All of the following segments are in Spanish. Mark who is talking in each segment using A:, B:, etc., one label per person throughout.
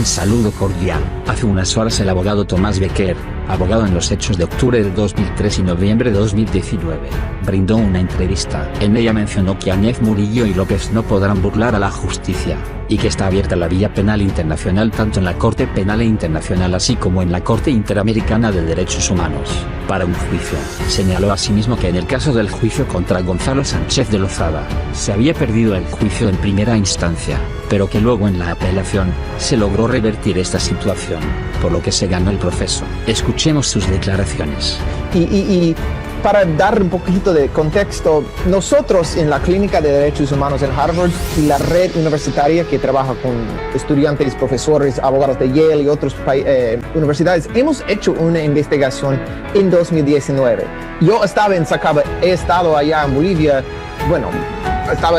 A: Un saludo cordial. Hace unas horas el abogado Tomás Becker, abogado en los hechos de octubre de 2003 y noviembre de 2019, brindó una entrevista. En ella mencionó que Áñez Murillo y López no podrán burlar a la justicia, y que está abierta la vía penal internacional tanto en la Corte Penal Internacional así como en la Corte Interamericana de Derechos Humanos, para un juicio. Señaló asimismo que en el caso del juicio contra Gonzalo Sánchez de Lozada, se había perdido el juicio en primera instancia, pero que luego en la apelación, se logró revertir esta situación, por lo que se ganó el proceso. Escuchemos sus declaraciones.
B: Y para dar un poquito de contexto, nosotros en la Clínica de Derechos Humanos en Harvard y la red universitaria que trabaja con estudiantes, profesores, abogados de Yale y otras universidades, hemos hecho una investigación en 2019. Yo estaba en Sacaba, he estado allá en Bolivia, bueno,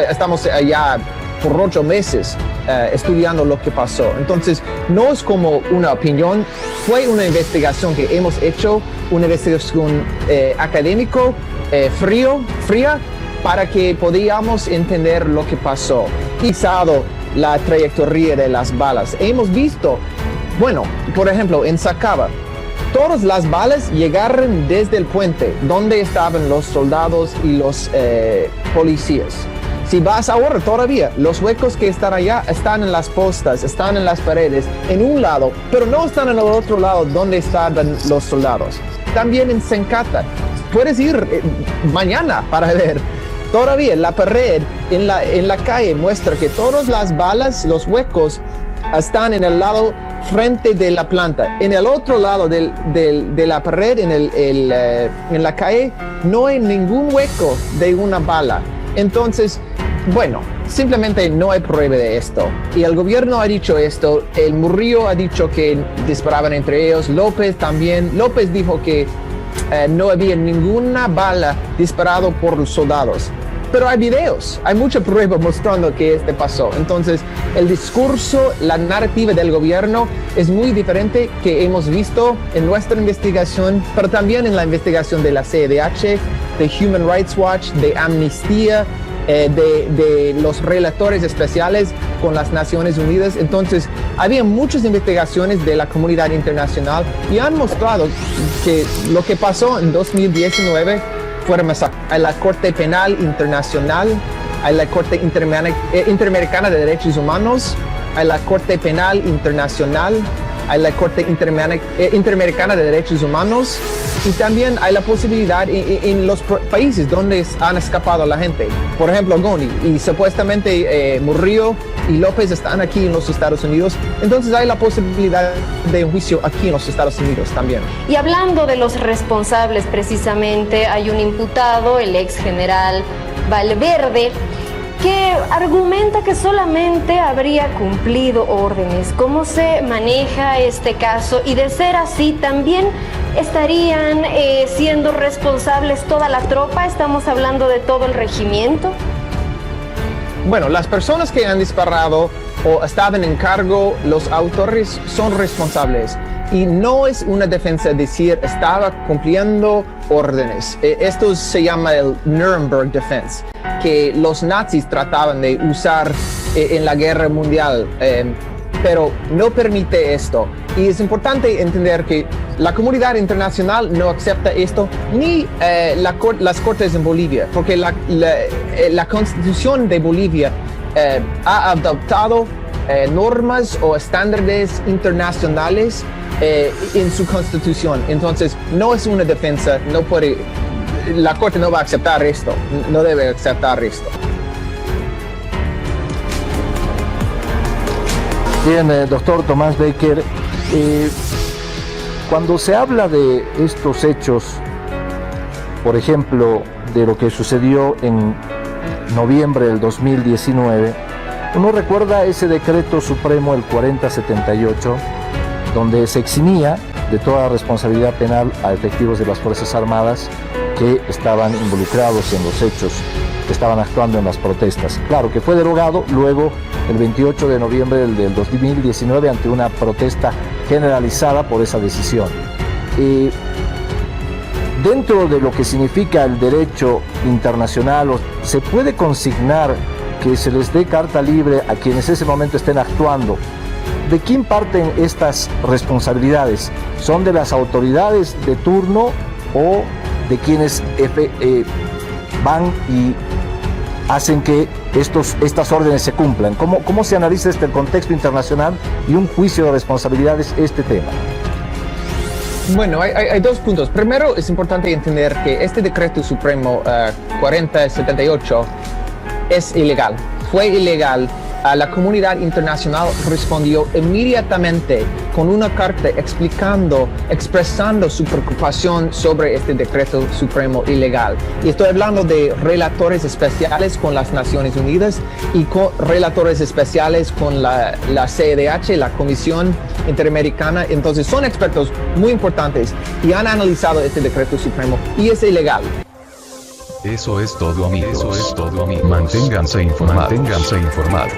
B: estamos allá por 8 meses estudiando lo que pasó. Entonces, no es como una opinión, fue una investigación que hemos hecho, una investigación académico, fría, para que podíamos entender lo que pasó. Quizado la trayectoria de las balas. Hemos visto, bueno, por ejemplo, en Sacaba, todas las balas llegaron desde el puente, donde estaban los soldados y los policías. Si vas ahora todavía, los huecos que están allá están en las postas, están en las paredes, en un lado, pero no están en el otro lado donde estaban los soldados. También en Sencata, puedes ir mañana para ver. Todavía la pared en la calle muestra que todas las balas, los huecos, están en el lado frente de la planta. En el otro lado de la pared, en la calle, no hay ningún hueco de una bala. Entonces, bueno, simplemente no hay prueba de esto. Y el gobierno ha dicho esto, el Murillo ha dicho que disparaban entre ellos, López también. López dijo que no había ninguna bala disparado por los soldados. Pero hay videos, hay mucha prueba mostrando que pasó. Entonces, el discurso, la narrativa del gobierno es muy diferente que hemos visto en nuestra investigación, pero también en la investigación de la CEDH, de Human Rights Watch, de Amnistía, de los relatores especiales con las Naciones Unidas. Entonces, había muchas investigaciones de la comunidad internacional y han mostrado que lo que pasó en 2019 fue masacre. Hay la Corte Penal Internacional, hay la Corte Interamericana de Derechos Humanos, hay la Corte Penal Internacional, hay la Corte Interamericana de Derechos Humanos, y también hay la posibilidad en los países donde han escapado la gente. Por ejemplo, Goni, y supuestamente Murillo y López están aquí en los Estados Unidos. Entonces hay la posibilidad de un juicio aquí en los Estados Unidos también.
C: Y hablando de los responsables, precisamente, hay un imputado, el ex general Valverde, que argumenta que solamente habría cumplido órdenes. ¿Cómo se maneja este caso? Y de ser así, ¿también estarían siendo responsables toda la tropa? ¿Estamos hablando de todo el regimiento?
B: Bueno, las personas que han disparado o estaban en cargo, los autores son responsables. Y no es una defensa decir estaba cumpliendo órdenes. Esto se llama el Nuremberg Defense, que los nazis trataban de usar en la guerra mundial, pero no permite esto. Y es importante entender que la comunidad internacional no acepta esto, ni las cortes en Bolivia, porque la Constitución de Bolivia ha adoptado normas o estándares internacionales en su constitución. Entonces, no es una defensa, la Corte no va a aceptar esto, no debe aceptar esto.
D: Bien, doctor Tomás Becker, cuando se habla de estos hechos, por ejemplo, de lo que sucedió en noviembre del 2019, uno recuerda ese decreto supremo, el 4078, donde se eximía de toda responsabilidad penal a efectivos de las Fuerzas Armadas que estaban involucrados en los hechos, que estaban actuando en las protestas. Claro que fue derogado luego el 28 de noviembre del 2019 ante una protesta generalizada por esa decisión. Dentro de lo que significa el derecho internacional, se puede consignar que se les dé carta libre a quienes en ese momento estén actuando ¿De quién parten estas responsabilidades? ¿Son de las autoridades de turno o de quienes van y hacen que estas órdenes se cumplan? ¿Cómo se analiza desde el contexto internacional y un juicio de responsabilidades este tema?
B: Bueno, hay dos puntos. Primero, es importante entender que este decreto supremo 4078 es ilegal. Fue ilegal. La comunidad internacional respondió inmediatamente con una carta expresando su preocupación sobre este decreto supremo ilegal. Y estoy hablando de relatores especiales con las Naciones Unidas y relatores especiales con la CEDH, la Comisión Interamericana. Entonces son expertos muy importantes y han analizado este decreto supremo y es ilegal.
E: Eso es todo, amigos. Manténganse informados.